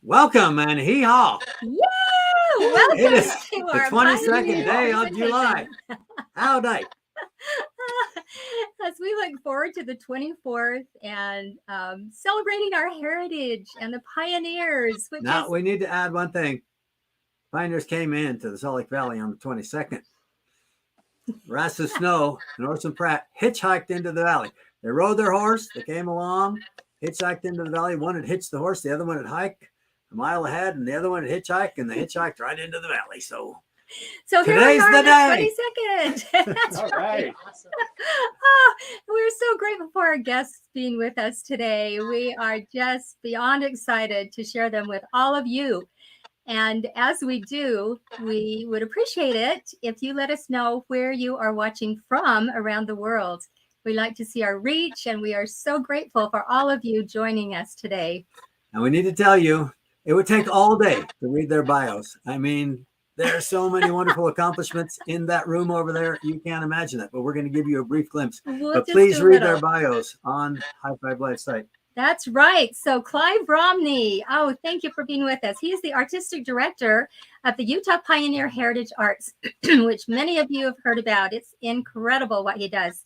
Welcome and hee-haw. Yay! It Welcome is to the our 22nd day of presentation. July. Howdy. As we look forward to the 24th and celebrating our heritage and the pioneers, which Now, is we need to add one thing. Pioneers came into the Salt Lake Valley on the 22nd. Rasmus Snow and Orson Pratt hitchhiked into the valley. They rode their horse. They came along, hitchhiked into the valley. One had hitched the horse. The other one had hiked a mile ahead, and the other one had hitchhiked, and they hitchhiked right into the valley. So here we today's are the on day. the 22nd. That's All right. right. Oh, we're so grateful for our guests being with us today. We are just beyond excited to share them with all of you. And as we do, we would appreciate it if you let us know where you are watching from around the world. We like to see our reach, and we are so grateful for all of you joining us today. And we need to tell you, it would take all day to read their bios. I mean, there are so many wonderful accomplishments in that room over there. You can't imagine it, but we're going to give you a brief glimpse. We'll But just please do a read their little. bios on High Five Live site. That's right. So Clive Romney, oh, thank you for being with us. He is the artistic director of the Utah Pioneer Heritage Arts, which many of you have heard about. It's incredible what he does.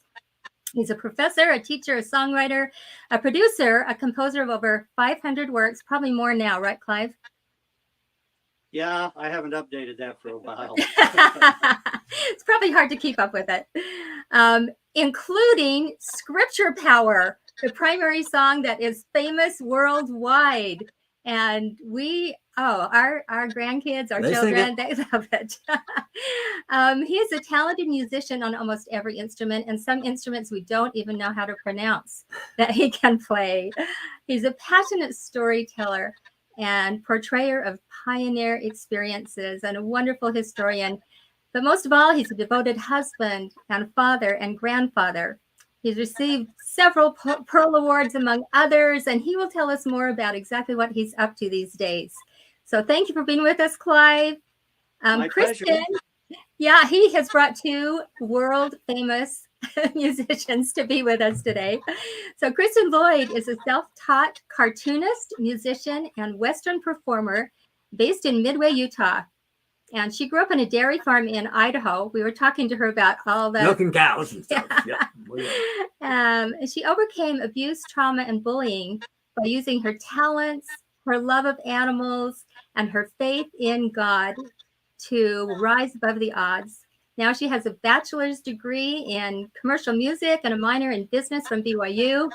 He's a professor, a teacher, a songwriter, a producer, a composer of over 500 works, probably more now, right, Clive? Yeah, I haven't updated that for a while. It's probably hard to keep up with it. Including Scripture Power, the primary song that is famous worldwide. And our grandkids, our They sing children, they love it. He is a talented musician on almost every instrument, and some instruments we don't even know how to pronounce that he can play. He's a passionate storyteller and portrayer of pioneer experiences and a wonderful historian. But most of all, he's a devoted husband and father and grandfather. He's received several Pearl Awards, among others, and he will tell us more about exactly what he's up to these days. So thank you for being with us, Clive. My Kristen, pleasure. yeah, he has brought two world famous musicians to be with us today. So Kristen Lloyd is a self-taught cartoonist, musician, and Western performer based in Midway, Utah. And she grew up on a dairy farm in Idaho. We were talking to her about all the Milking cows and stuff. Yeah. Yep. She overcame abuse, trauma, and bullying by using her talents, her love of animals, and her faith in God to rise above the odds. Now she has a bachelor's degree in commercial music and a minor in business from BYU.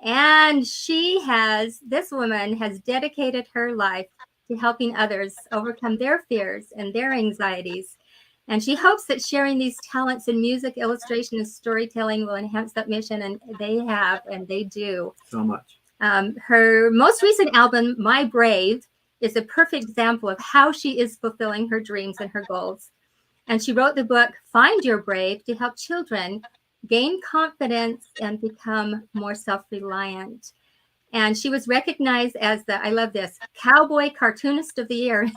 And this woman has dedicated her life to helping others overcome their fears and their anxieties. And she hopes that sharing these talents in music, illustration, and storytelling will enhance that mission. And they have, and they do. So much. Her most recent album, My Brave, is a perfect example of how she is fulfilling her dreams and her goals. And she wrote the book, Find Your Brave, to help children gain confidence and become more self-reliant. And she was recognized as I love this, Cowboy Cartoonist of the Year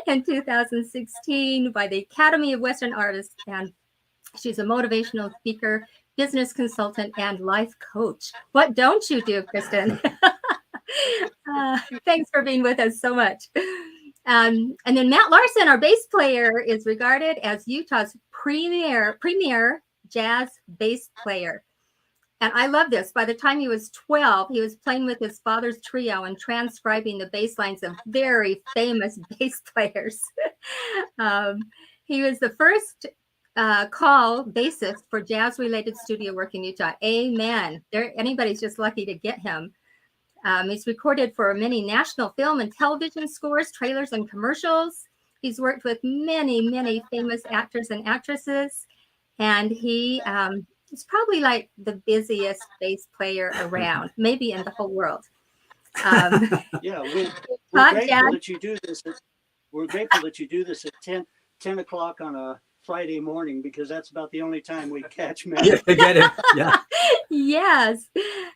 in 2016 by the Academy of Western Artists. And she's a motivational speaker, business consultant, and life coach. What don't you do, Kristen? Thanks for being with us so much. And then Matt Larson, our bass player, is regarded as Utah's premier jazz bass player. And I love this. By the time he was 12, he was playing with his father's trio and transcribing the bass lines of very famous bass players. He was the first call bassist for jazz-related studio work in Utah. Amen. Anybody's just lucky to get him. He's recorded for many national film and television scores, trailers, and commercials. He's worked with many, many famous actors and actresses. And he is probably like the busiest bass player around, maybe in the whole world. Yeah, we're grateful that you do this. We're grateful that you do this at 10 o'clock on a Friday morning, because that's about the only time we catch Matt. Yeah, get it. Yeah. Yes.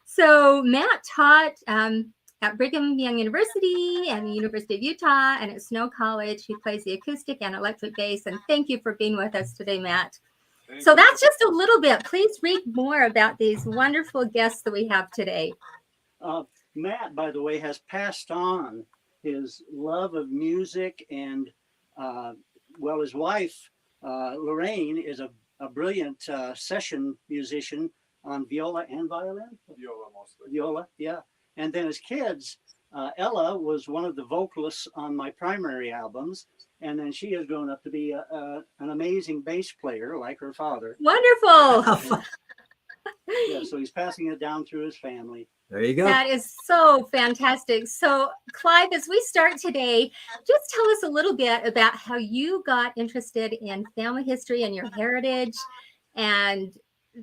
So Matt taught at Brigham Young University and the University of Utah and at Snow College. He plays the acoustic and electric bass. And thank you for being with us today, Matt. So that's just a little bit. Please read more about these wonderful guests that we have today. Matt, by the way, has passed on his love of music, and well, his wife, Lorraine, is a brilliant session musician on viola and violin. Viola mostly. Viola, yeah. And then his kids, Ella was one of the vocalists on my primary albums, and then she has grown up to be an amazing bass player like her father. Wonderful. Yeah, so he's passing it down through his family. There you go. That is so fantastic. So, Clive, as we start today, just tell us a little bit about how you got interested in family history and your heritage. And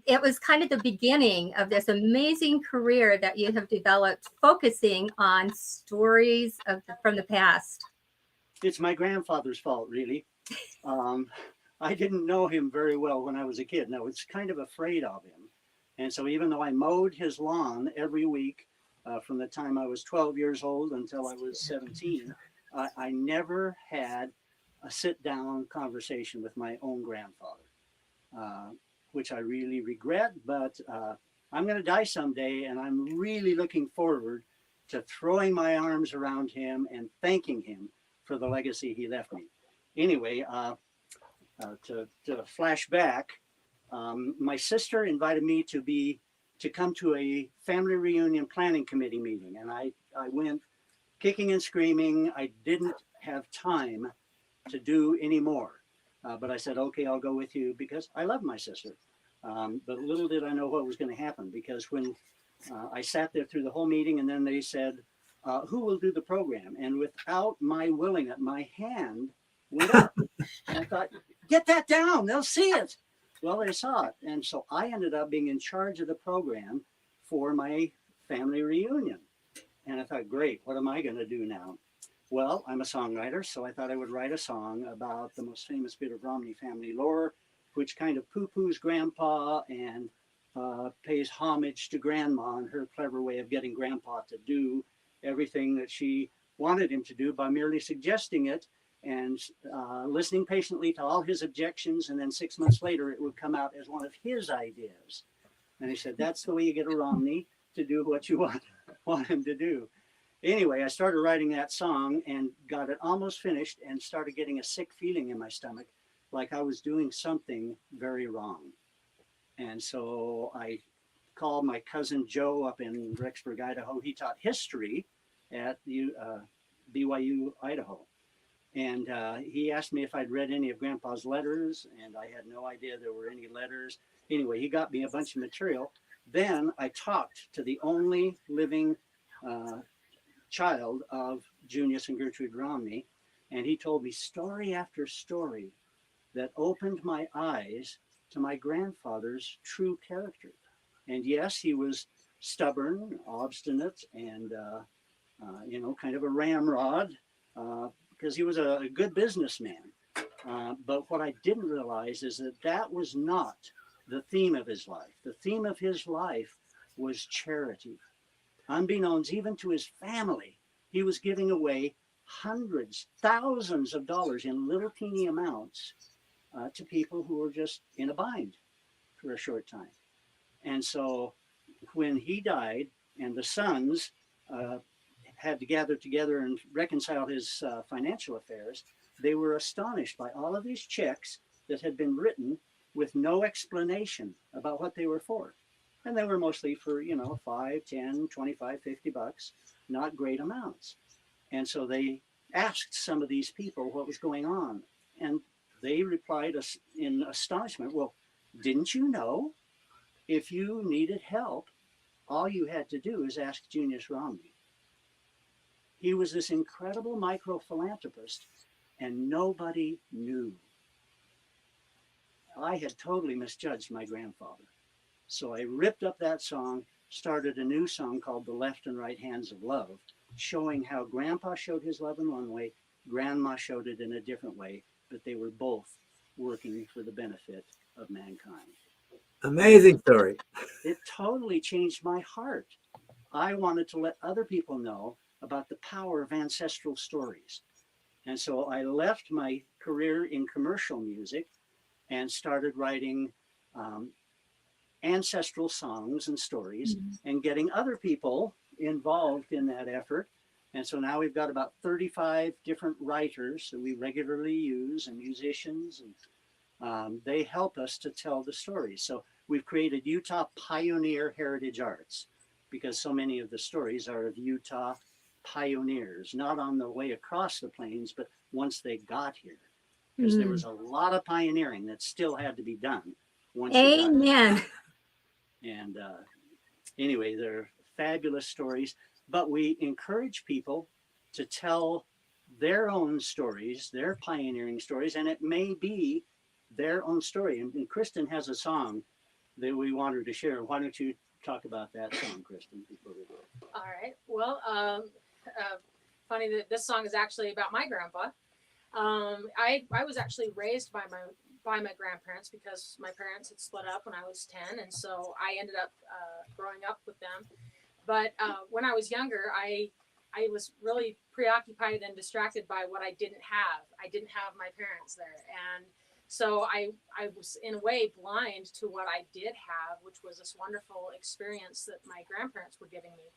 it was kind of the beginning of this amazing career that you have developed, focusing on stories from the past. It's my grandfather's fault, really. I didn't know him very well when I was a kid, and I was kind of afraid of him. And so even though I mowed his lawn every week from the time I was 12 years old until I was 17, I never had a sit-down conversation with my own grandfather, which I really regret. But I'm going to die someday, and I'm really looking forward to throwing my arms around him and thanking him for the legacy he left me. Anyway, to flash back, my sister invited me to come to a family reunion planning committee meeting, and I went kicking and screaming. I didn't have time to do any more, but I said, okay, I'll go with you because I love my sister. But little did I know what was going to happen, because when I sat there through the whole meeting, and then they said, who will do the program? And without my willing it, my hand went up. And I thought, get that down, they'll see it. Well, they saw it. And so I ended up being in charge of the program for my family reunion. And I thought, great, what am I going to do now? Well, I'm a songwriter, so I thought I would write a song about the most famous bit of Romney family lore, which kind of poo-poos Grandpa and pays homage to Grandma and her clever way of getting Grandpa to do everything that she wanted him to do by merely suggesting it and listening patiently to all his objections. And then 6 months later, it would come out as one of his ideas. And he said, that's the way you get a Romney to do what you want him to do. Anyway, I started writing that song and got it almost finished and started getting a sick feeling in my stomach, like I was doing something very wrong. And so I called my cousin Joe up in Rexburg, Idaho. He taught history at the BYU, Idaho. And he asked me if I'd read any of Grandpa's letters, and I had no idea there were any letters. Anyway, he got me a bunch of material. Then I talked to the only living child of Junius and Gertrude Romney, and he told me story after story that opened my eyes to my grandfather's true character. And yes, he was stubborn, obstinate, and kind of a ramrod, because he was a good businessman. But what I didn't realize is that was not the theme of his life. The theme of his life was charity. Unbeknownst even to his family, he was giving away hundreds, thousands of dollars in little teeny amounts to people who were just in a bind for a short time. And so when he died and the sons had to gather together and reconcile his financial affairs, they were astonished by all of these checks that had been written with no explanation about what they were for. And they were mostly for, $5, $10, $25, $50, not great amounts. And so they asked some of these people what was going on. And they replied in astonishment, well, didn't you know if you needed help, all you had to do is ask Junius Romney. He was this incredible micro-philanthropist, and nobody knew. I had totally misjudged my grandfather. So I ripped up that song, started a new song called The Left and Right Hands of Love, showing how Grandpa showed his love in one way, Grandma showed it in a different way, but they were both working for the benefit of mankind. Amazing story. It totally changed my heart. I wanted to let other people know about the power of ancestral stories. And so I left my career in commercial music and started writing ancestral songs and stories and getting other people involved in that effort. And so now we've got about 35 different writers that we regularly use and musicians, and they help us to tell the stories. So we've created Utah Pioneer Heritage Arts because so many of the stories are of Utah pioneers, not on the way across the plains, but once they got here. Because there was a lot of pioneering that still had to be done once you got here. Amen. And anyway, they're fabulous stories, but we encourage people to tell their own stories, their pioneering stories, and it may be their own story. And Kristen has a song that we want her to share. Why don't you talk about that song, Kristen, before we go? All right. Well, funny that this song is actually about my grandpa. I was actually raised by my grandparents because my parents had split up when I was 10, and so I ended up growing up with them. But when I was younger, I was really preoccupied and distracted by what I didn't have. I didn't have my parents there, and so I was in a way blind to what I did have, which was this wonderful experience that my grandparents were giving me.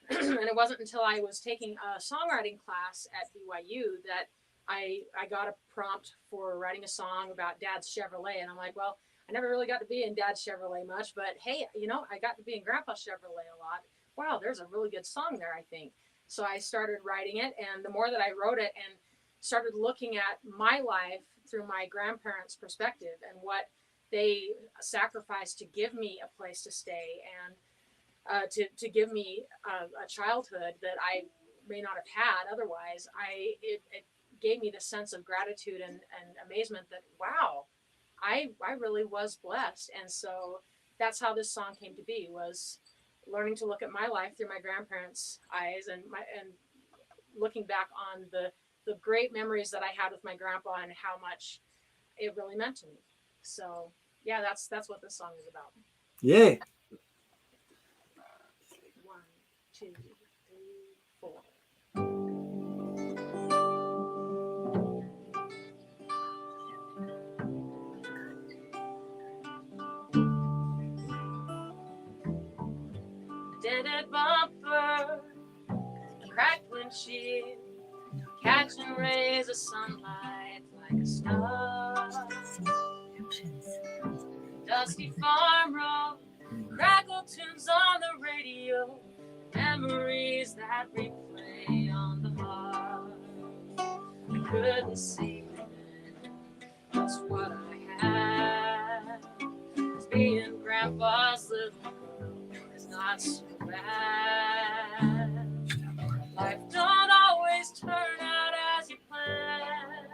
And it wasn't until I was taking a songwriting class at BYU that I got a prompt for writing a song about Dad's Chevrolet. And I'm like, well, I never really got to be in Dad's Chevrolet much, but hey, I got to be in Grandpa's Chevrolet a lot. Wow, there's a really good song there, I think. So I started writing it, and the more that I wrote it and started looking at my life through my grandparents' perspective and what they sacrificed to give me a place to stay and to give me a childhood that I may not have had otherwise, it gave me the sense of gratitude and amazement that, wow, I really was blessed. And so that's how this song came to be, was learning to look at my life through my grandparents' eyes and looking back on the great memories that I had with my grandpa and how much it really meant to me. So yeah, that's what this song is about. Yay. 1, 2, 3, 4. Dented bumper, cracked windshield, catching rays of sunlight like a star. Dusty farm road, crackle tunes on the radio, memories that replay on the heart. I couldn't see just what I had. 'Cause being Grandpa's little girl is not so bad. Life don't always turn out as you plan.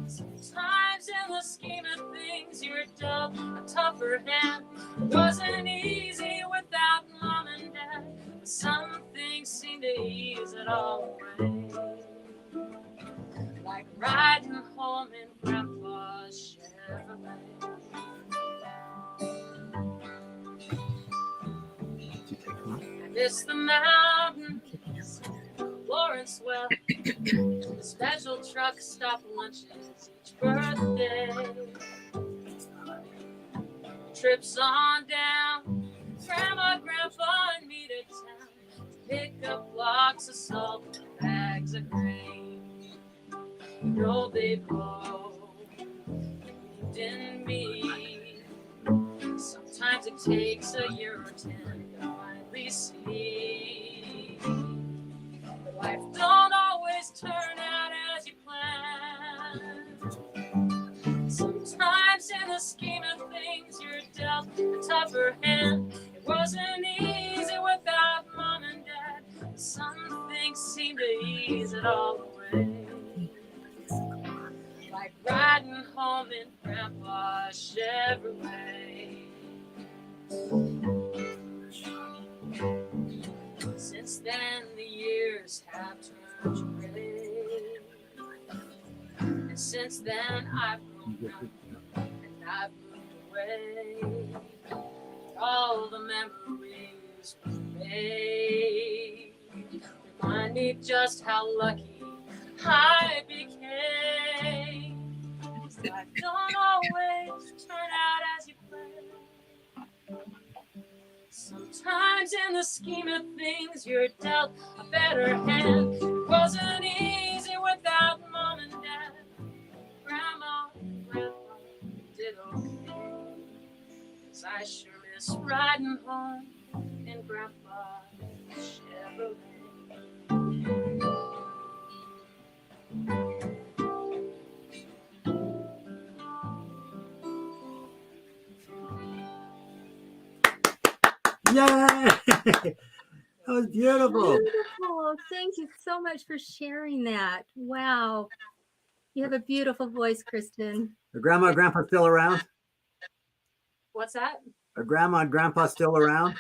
Sometimes in the scheme of things you're dealt a tougher hand. It wasn't easy without Mom and Dad, but some things seem to ease it all away. Like riding home in Grandpa's Chevrolet. I miss the mountains, Lawrence Well, the special truck stop lunches each birthday. Trips on down, Grandma, Grandpa, and me to town to pick up blocks of salt and bags of grain. They both believed in me. Sometimes it takes a year or 10 to finally see. But life don't always turn out as you plan. Sometimes in the scheme of things you're dealt a tougher hand. It wasn't easy without Mom and Dad. Some things seem to ease it all away. Like riding home in Grandpa's Chevrolet. Since then the years have turned gray, and since then I've grown up and I've moved away. All the memories we made remind me just how lucky I became. Life don't always turn out as you plan. Sometimes Sometimes in the scheme of things, you're dealt a better hand. It wasn't easy without mom and dad. Grandma and grandpa did okay. 'Cause I sure miss riding home in Grandpa's Chevrolet. Yay! That was beautiful. Beautiful. Thank you so much for sharing that. Wow. You have a beautiful voice, Kristen. Are grandma and grandpa still around? What's that? Are grandma and grandpa still around?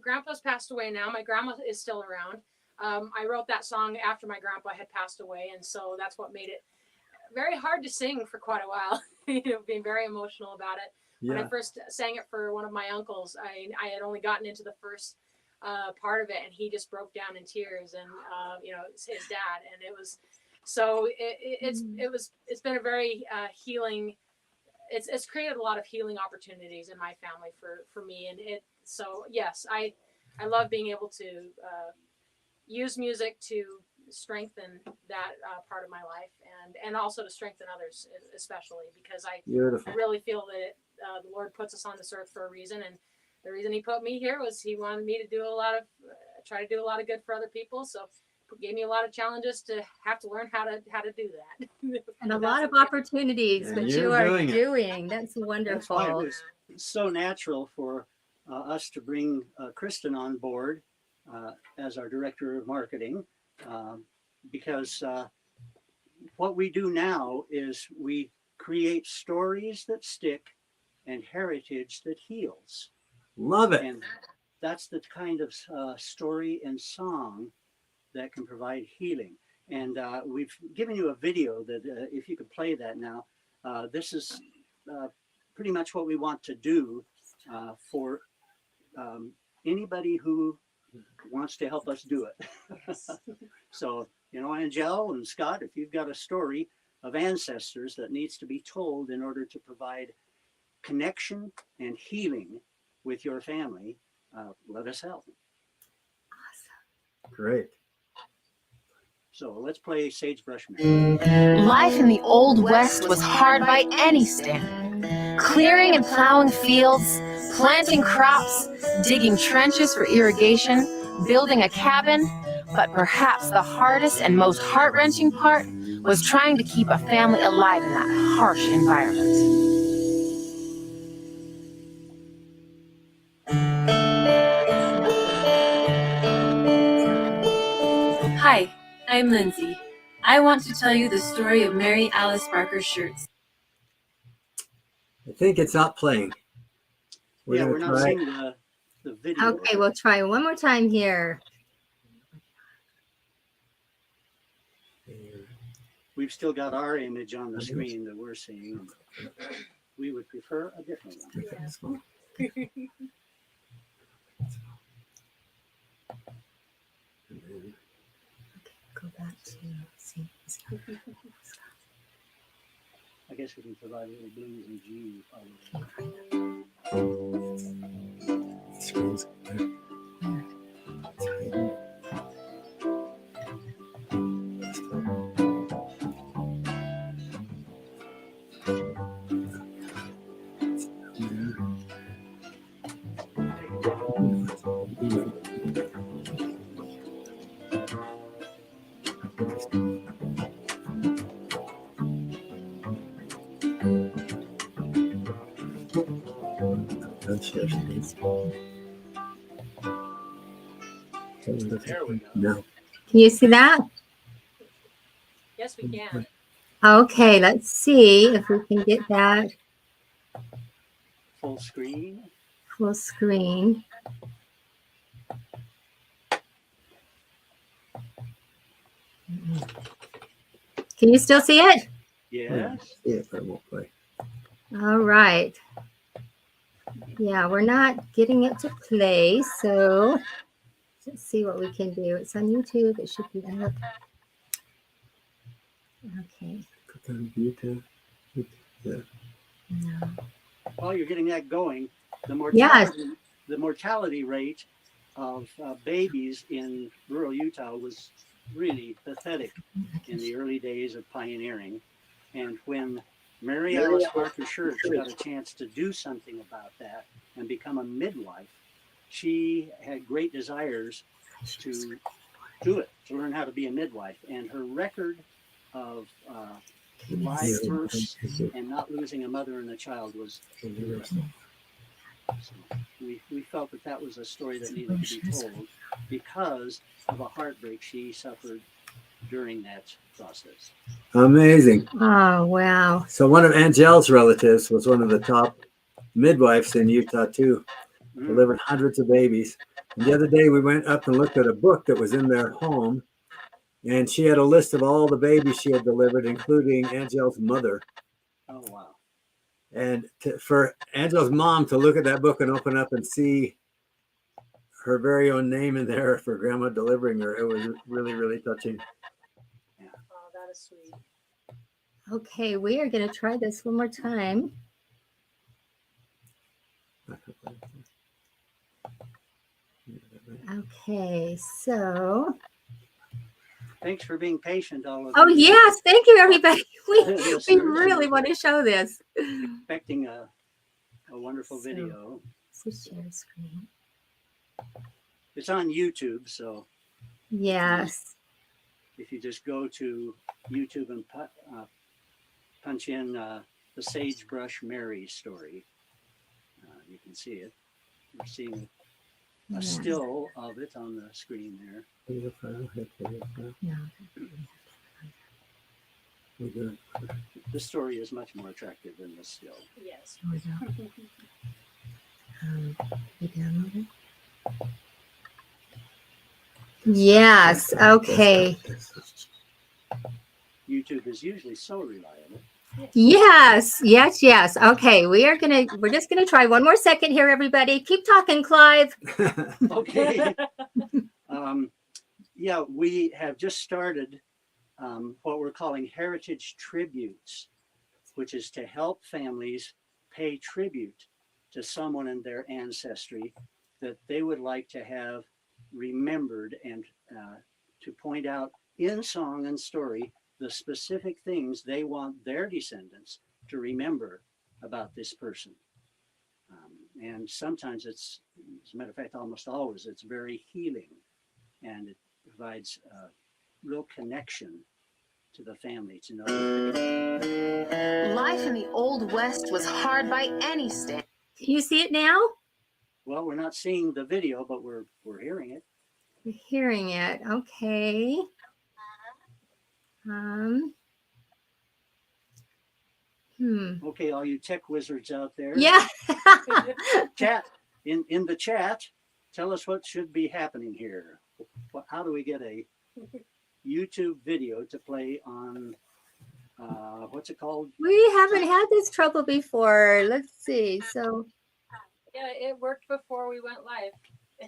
Grandpa's passed away now. My grandma is still around. I wrote that song after my grandpa had passed away, and so that's what made it very hard to sing for quite a while. Being very emotional about it. When I first sang it for one of my uncles, I had only gotten into the first part of it, and he just broke down in tears, and it's his dad, and it was so it's been a very healing. It's created a lot of healing opportunities in my family for me, and so yes, I love being able to use music to strengthen that part of my life, and also to strengthen others, especially because I really feel that the Lord puts us on this earth for a reason, and the reason He put me here was He wanted me to do try to do a lot of good for other people. So it gave me a lot of challenges to have to learn how to do that, and a lot of opportunities, which you are doing. That's wonderful. That's why it was so natural for us to bring Kristen on board as our director of marketing, because what we do now is we create stories that stick and heritage that heals. Love it. And that's the kind of story and song that can provide healing. And we've given you a video that if you could play that now, this is pretty much what we want to do for anybody who wants to help us do it. So, Angelle and Scott, if you've got a story of ancestors that needs to be told in order to provide connection and healing with your family, let us help. Awesome. Great. So let's play Sagebrush Man. Life in the Old West was hard by any standard. Clearing and plowing fields, planting crops, digging trenches for irrigation, building a cabin, but perhaps the hardest and most heart-wrenching part was trying to keep a family alive in that harsh environment. Hi, I'm Lindsay. I want to tell you the story of Mary Alice Barker's shirts. I think it's not playing. We're not seeing the video. Okay, we'll try one more time here. We've still got our image on the screen that we're seeing. We would prefer a different one. Okay, go back to see. I guess we can provide a little blues and G. Screens. There we go. No. Can you see that? Yes, we can. Okay, let's see if we can get that Full screen. full screen. Can you still see it? Yes. Yeah, I won't play. All right. Yeah, we're not getting it to play, so let's see what we can do. It's on YouTube. It should be up. Okay. Click on YouTube. Yeah. No. While you're getting that going, the Yes. mortality rate of babies in rural Utah was really pathetic in the early days of pioneering. And when Mary Alice Barker Church got a chance to do something about that and become a midwife, she had great desires to do it, to learn how to be a midwife. And her record of live births and not losing a mother and a child was incredible. So we felt that that was a story that needed to be told because of a heartbreak she suffered during that process. Amazing. Oh, wow. So one of Angelle's relatives was one of the top midwives in Utah too. Delivered hundreds of babies. And the other day we went up and looked at a book that was in their home, and she had a list of all the babies she had delivered, including Angelle's mother. Oh, wow. And for Angelle's mom to look at that book and open up and see her very own name in there for grandma delivering her, it was really, really touching. Oh, that is sweet. Okay, we are going to try this one more time. Okay, so. Thanks for being patient, all of Oh, you. yes. Thank you, everybody. We Listeners, really want to show this. Expecting a wonderful video. So share screen. It's on YouTube, so Yes. if you just go to YouTube and punch in the Sagebrush Mary story, you can see it. We're seeing a still of it on the screen there. The story is much more attractive than the still. Yes. Yes. Okay. YouTube is usually so reliable. Yes. Yes. Yes. Okay. We're just gonna try one more second here, everybody. Keep talking, Clive. Okay. Yeah, we have just started what we're calling heritage tributes, which is to help families pay tribute to someone in their ancestry that they would like to have remembered, and to point out in song and story the specific things they want their descendants to remember about this person. And sometimes it's, as a matter of fact, almost always, it's very healing, and it provides a real connection to the family to know. Life in the Old West was hard by any standard. Can you see it now? Well, we're not seeing the video, but we're hearing it. We're hearing it. Okay. Okay, all you tech wizards out there. Yeah. Chat in the chat. Tell us what should be happening here. How do we get a YouTube video to play on what's it called? We haven't had this trouble before. Let's see. So. Yeah, it worked before we went live.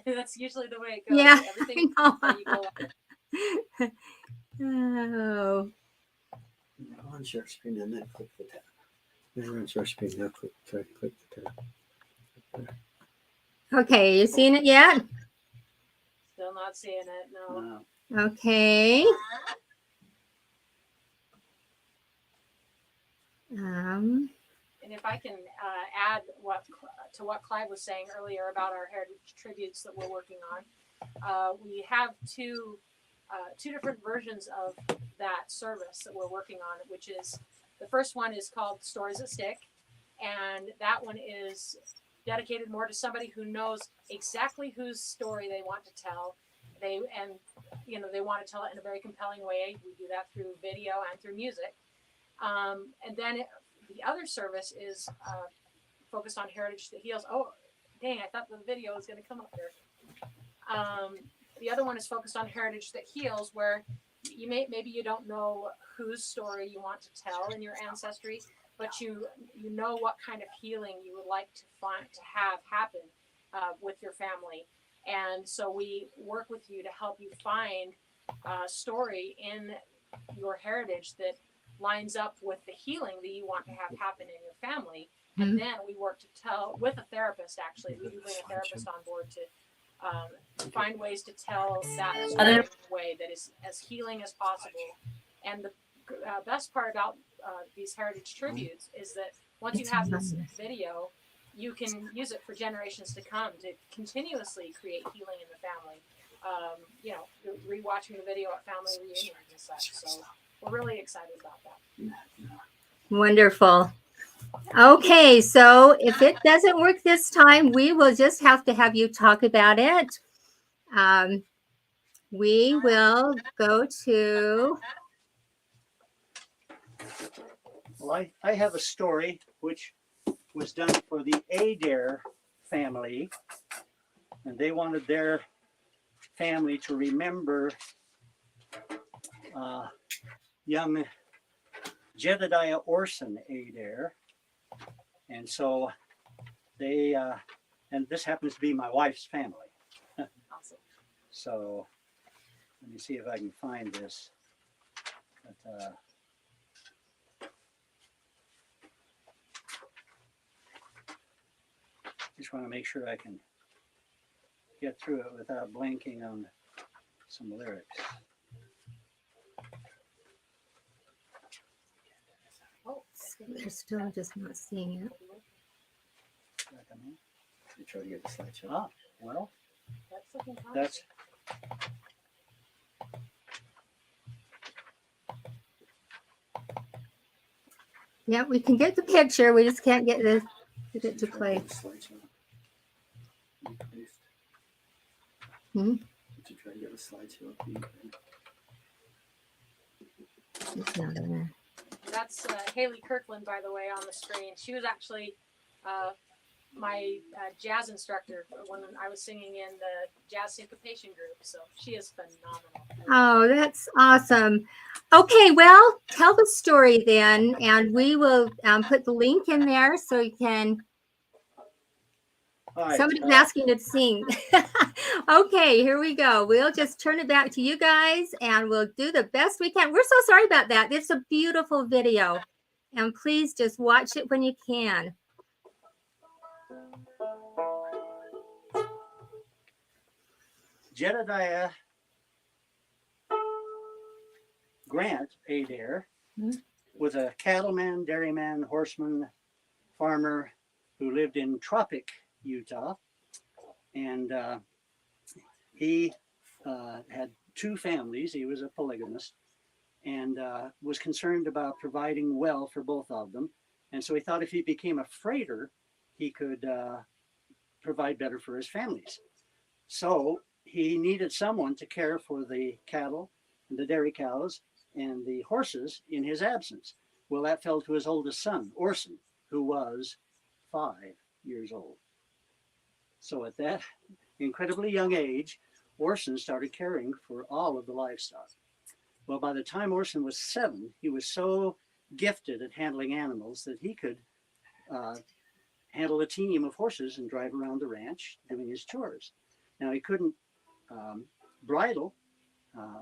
That's usually the way it goes. Yeah. Everything you go live. Oh. On share screen and then click the tab. Never on share screen. Now click the tab. Okay, you seen it yet? Still not seeing it. No. Okay. And if I can add to what Clive was saying earlier about our heritage tributes that we're working on, we have two different versions of that service that we're working on, which is the first one is called Stories That Stick, and that one is dedicated more to somebody who knows exactly whose story they want to tell. They want to tell it in a very compelling way. We do that through video and through music. And then the other service is focused on heritage that heals. Oh, dang! I thought the video was going to come up there. The other one is focused on heritage that heals, where maybe you don't know whose story you want to tell in your ancestry, but you know what kind of healing you would like to have happen with your family. And so we work with you to help you find a story in your heritage that lines up with the healing that you want to have happen in your family. And then we work to tell with a therapist. Actually, we do bring a therapist on board to find ways to tell that story in a way that is as healing as possible. And the best part about these heritage tributes is that once you have this video, you can use it for generations to come to continuously create healing in the family. You know, rewatching the video at family reunions and such. So we're really excited about that. Wonderful. Okay, so if it doesn't work this time, we will just have to have you talk about it. We will go to. Well, I have a story which was done for the Adair family, and they wanted their family to remember young Jedediah Orson Adair. And so they, and this happens to be my wife's family. Awesome. So let me see if I can find this. But, just want to make sure I can get through it without blanking on some lyrics. Oh, They're still just not seeing it. You try to get the slideshow. Ah, well, that's looking promising. that's Yeah, we can get the picture. We just can't get it to play. Hmm? Did you try to get the slideshow up? It's not in there. That's Haley Kirkland, by the way, on the screen. She was actually my jazz instructor when I was singing in the jazz syncopation group. So she is phenomenal. Oh, that's awesome. Okay, well, tell the story then, and we will put the link in there so you can. all right. Somebody's asking to sing. Okay, here we go. We'll just turn it back to you guys, and we'll do the best we can. We're so sorry about that. It's a beautiful video, and please just watch it when you can. Jedediah Grant Adair was a cattleman, dairyman, horseman, farmer who lived in Tropic, Utah. And he had two families. He was a polygamist and was concerned about providing well for both of them. And so he thought if he became a freighter, he could provide better for his families. So he needed someone to care for the cattle and the dairy cows and the horses in his absence. Well, that fell to his oldest son, Orson, who was 5 years old. So at that incredibly young age, Orson started caring for all of the livestock. Well, by the time Orson was 7, he was so gifted at handling animals that he could handle a team of horses and drive around the ranch doing his chores. Now, he couldn't bridle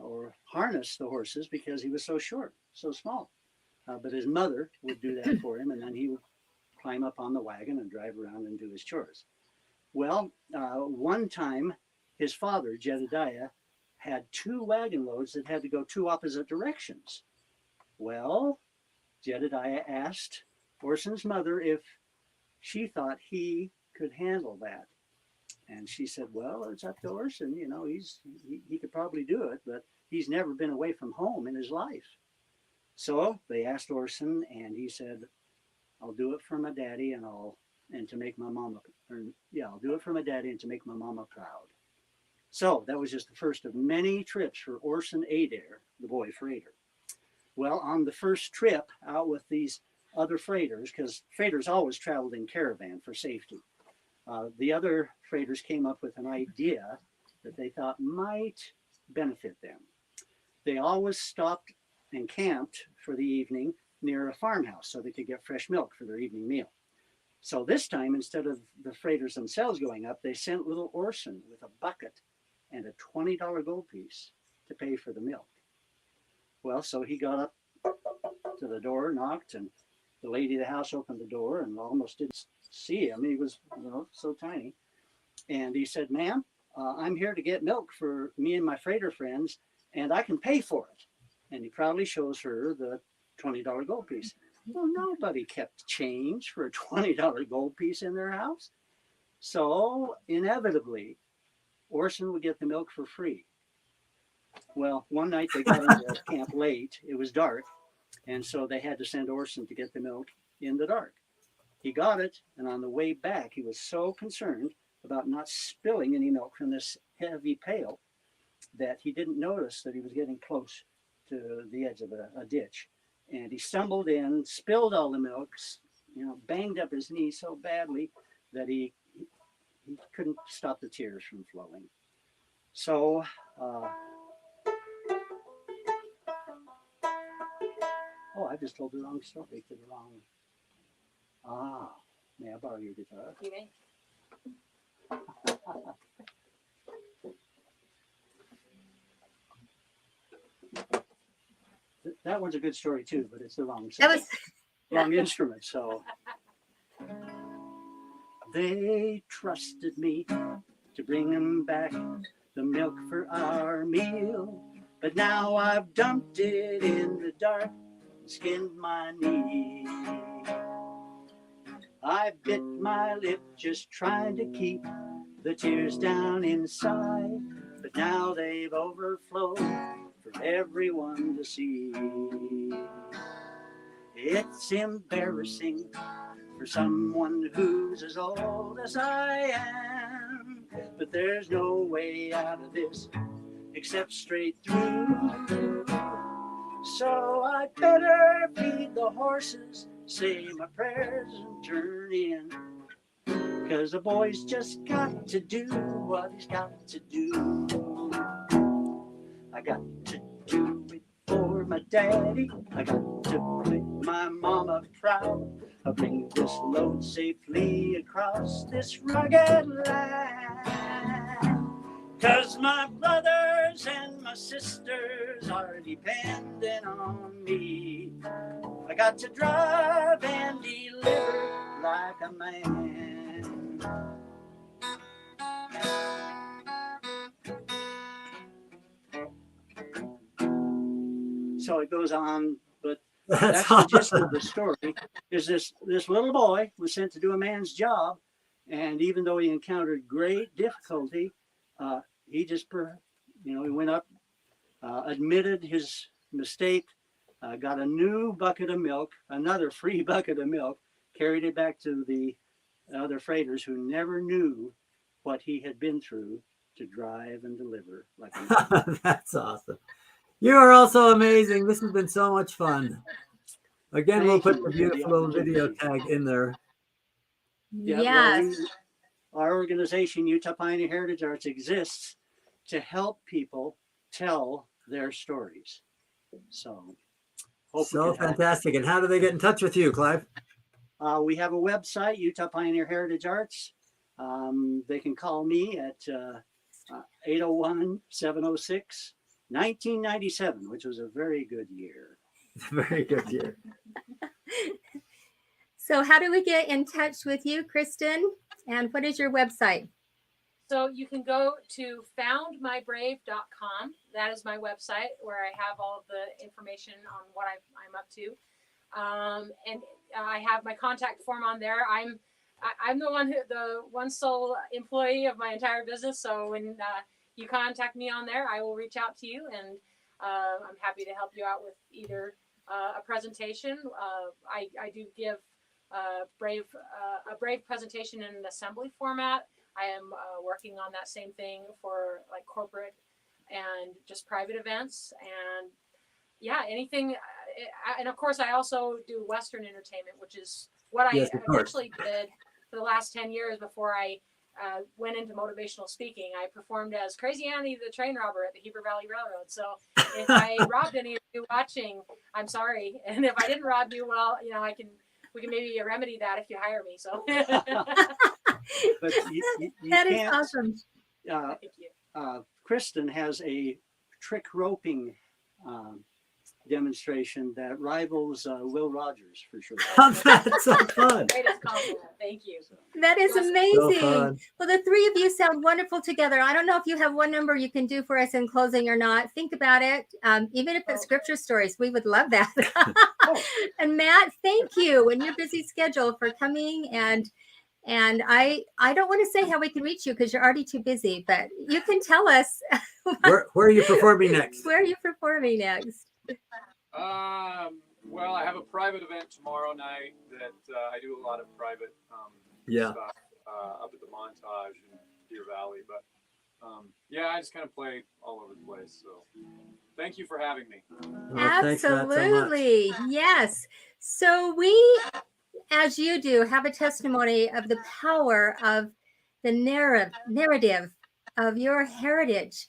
or harness the horses because he was so short, so small. But his mother would do that for him, and then he would climb up on the wagon and drive around and do his chores. Well, one time, his father, Jedediah, had 2 wagon loads that had to go 2 opposite directions. Well, Jedediah asked Orson's mother if she thought he could handle that. And she said, well, it's up to Orson. You know, he could probably do it, but he's never been away from home in his life. So they asked Orson, and he said, I'll do it for my daddy I'll do it for my daddy and to make my mama proud. So that was just the first of many trips for Orson Adair, the boy freighter. Well, on the first trip out with these other freighters, because freighters always traveled in caravan for safety, the other freighters came up with an idea that they thought might benefit them. They always stopped and camped for the evening near a farmhouse so they could get fresh milk for their evening meal. So this time, instead of the freighters themselves going up, they sent little Orson with a bucket and a $20 gold piece to pay for the milk. Well, so he got up to the door, knocked, and the lady of the house opened the door and almost didn't see him. He was, so tiny. And he said, ma'am, I'm here to get milk for me and my freighter friends, and I can pay for it. And he proudly shows her the $20 gold piece. Well, nobody kept change for a $20 gold piece in their house. So inevitably, Orson would get the milk for free. Well, one night they got into camp late. It was dark. And so they had to send Orson to get the milk in the dark. He got it. And on the way back, he was so concerned about not spilling any milk from this heavy pail that he didn't notice that he was getting close to the edge of a ditch. And he stumbled in, spilled all the milk, banged up his knee so badly that he couldn't stop the tears from flowing. So, I just told the wrong story to the wrong. May I borrow your guitar? You may. That one's a good story too, but it's the wrong That was wrong instrument. So they trusted me to bring them back the milk for our meal, but now I've dumped it in the dark and skinned my knee. I bit my lip just trying to keep the tears down inside, but now they've overflowed for everyone to see. It's embarrassing for someone who's as old as I am, but there's no way out of this except straight through. So I better feed the horses, say my prayers and turn in, 'cause the boy's just got to do what he's got to do. I got to do it for my daddy. I got to make my mama proud. I'll bring this load safely across this rugged land. 'Cause my brothers and my sisters are dependent on me. I got to drive and deliver like a man. So it goes on, but that's the gist of the story. Is this little boy was sent to do a man's job, and even though he encountered great difficulty, he just, he went up, admitted his mistake, got a new bucket of milk, another free bucket of milk, carried it back to the other freighters who never knew what he had been through to drive and deliver like a man. That's awesome. You are also amazing. This has been so much fun. Again, we'll put the beautiful little video tag in there. Yes. Well, our organization, Utah Pioneer Heritage Arts, exists to help people tell their stories. So, so fantastic. And how do they get in touch with you, Clive? We have a website, Utah Pioneer Heritage Arts. They can call me at 801-706-1997, which was a very good year. Very good year. So how do we get in touch with you, Kristen? And what is your website? So you can go to foundmybrave.com. That is my website where I have all of the information on what I'm up to. And I have my contact form on there. I'm the one sole employee of my entire business. So when you contact me on there, I will reach out to you, and I'm happy to help you out with either a presentation. I do give a brave presentation in an assembly format. I am working on that same thing for like corporate and just private events, and yeah, anything. And of course, I also do Western entertainment, which is what I actually did for the last 10 years before I went into motivational speaking. I performed as Crazy Annie, the train robber at the Heber Valley Railroad. So if I robbed any of you watching, I'm sorry. And if I didn't rob you, well, we can maybe remedy that if you hire me. So but that is awesome. Kristen has a trick roping demonstration that rivals Will Rogers for sure. That's so fun. Greatest compliment. Thank you. That is Yes. So amazing. fun. Well, the three of you sound wonderful together. I don't know if you have one number you can do for us in closing or not. Think about it. Even if it's scripture stories, we would love that. And Matt, thank you in your busy schedule for coming. And I don't want to say how we can reach you because you're already too busy, but you can tell us Where are you performing next? where you're performing next. Well, I have a private event tomorrow night that I do a lot of private Yeah. stuff up at the Montage in Deer Valley. But yeah, I just kind of play all over the place. So thank you for having me. Well, thanks, Matt, so much. Absolutely. Yes. So we, as you do, have a testimony of the power of the narrative of your heritage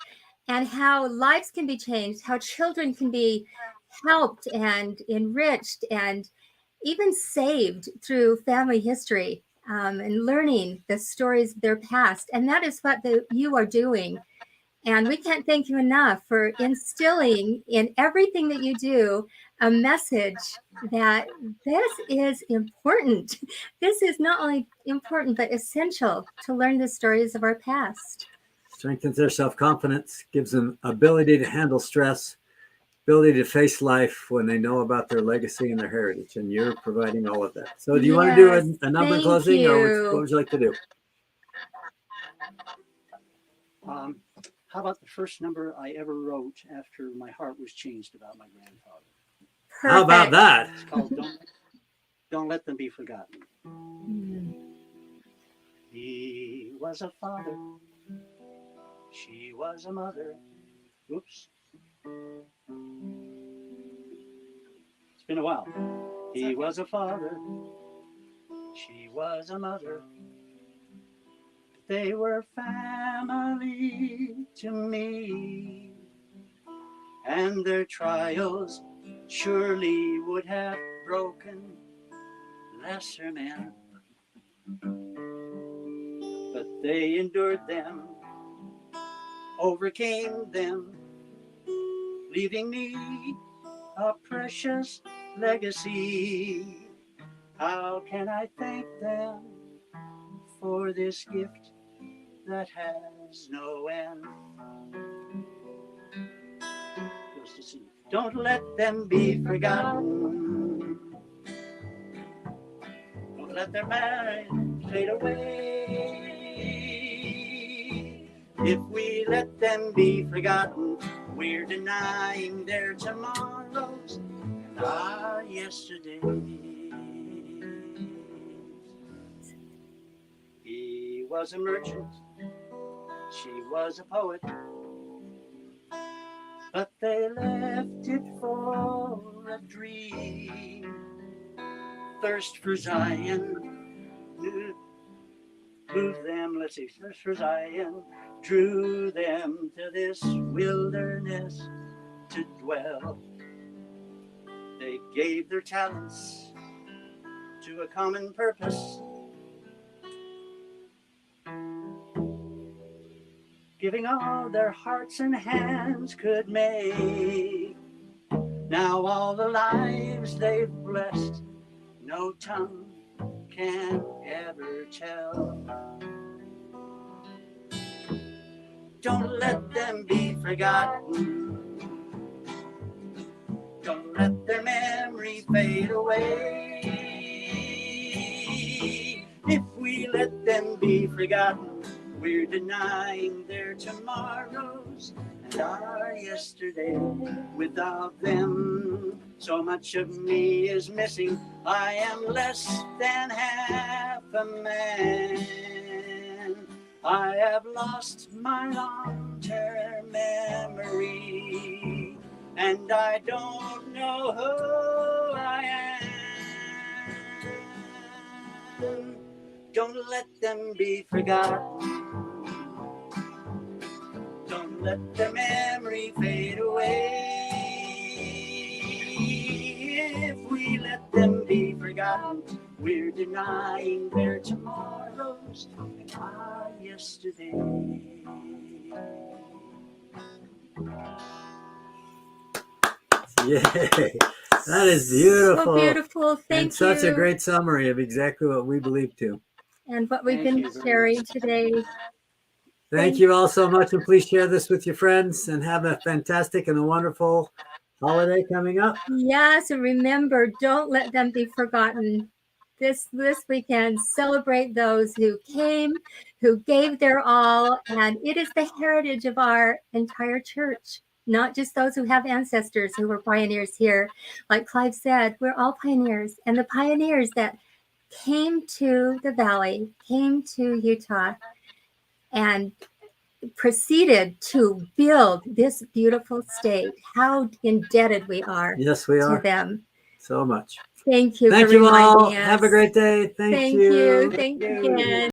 and how lives can be changed, how children can be helped and enriched and even saved through family history and learning the stories of their past. And that is what you are doing. And we can't thank you enough for instilling in everything that you do a message that this is important. This is not only important, but essential to learn the stories of our past. Strengthens their self-confidence, gives them ability to handle stress, ability to face life when they know about their legacy and their heritage. And you're providing all of that. So do you want to do a number in closing, or what would you like to do? How about the first number I ever wrote after my heart was changed about my grandfather? Perfect. How about that? It's called Don't Let Them Be Forgotten. He was a father. She was a mother. Oops. It's been a while. He was a father. She was a mother. They were family to me, and their trials surely would have broken lesser men. But they endured them, overcame them, leaving me a precious legacy. How can I thank them for this gift that has no end? Goes to see. Don't let them be forgotten. Don't let their marriage fade away. If we let them be forgotten, we're denying their tomorrows and our yesterdays. He was a merchant, she was a poet, but they left it for a dream. Thirst for Zion moved them, thirst for Zion drew them to this wilderness to dwell. They gave their talents to a common purpose, giving all their hearts and hands could make. Now all the lives they've blessed, no tongue can ever tell. Don't let them be forgotten. Don't let their memory fade away. If we let them be forgotten, we're denying their tomorrows and our yesterday. Without them, so much of me is missing. I am less than half a man. I have lost my long-term memory, and I don't know who I am. Don't let them be forgotten. Don't let their memory fade away. If we let them be forgotten, we're denying their tomorrows and our yesterday. Yay. That is beautiful. So beautiful. Thank and such you. a great summary of exactly what we believe too. And what we've Thank been you very sharing much. today. Thank you all so much, and please share this with your friends and have a fantastic and a wonderful holiday coming up. Yes, and remember, don't let them be forgotten. This weekend, celebrate those who came, who gave their all, and it is the heritage of our entire church, not just those who have ancestors who were pioneers here. Like Clive said, we're all pioneers, and the pioneers that came to the valley, came to Utah, and proceeded to build this beautiful state. How indebted we are Yes, we to are. them. So much. Thank you Thank for you all. reminding us. Have a great day. Thank you. Thank you Thank again. you.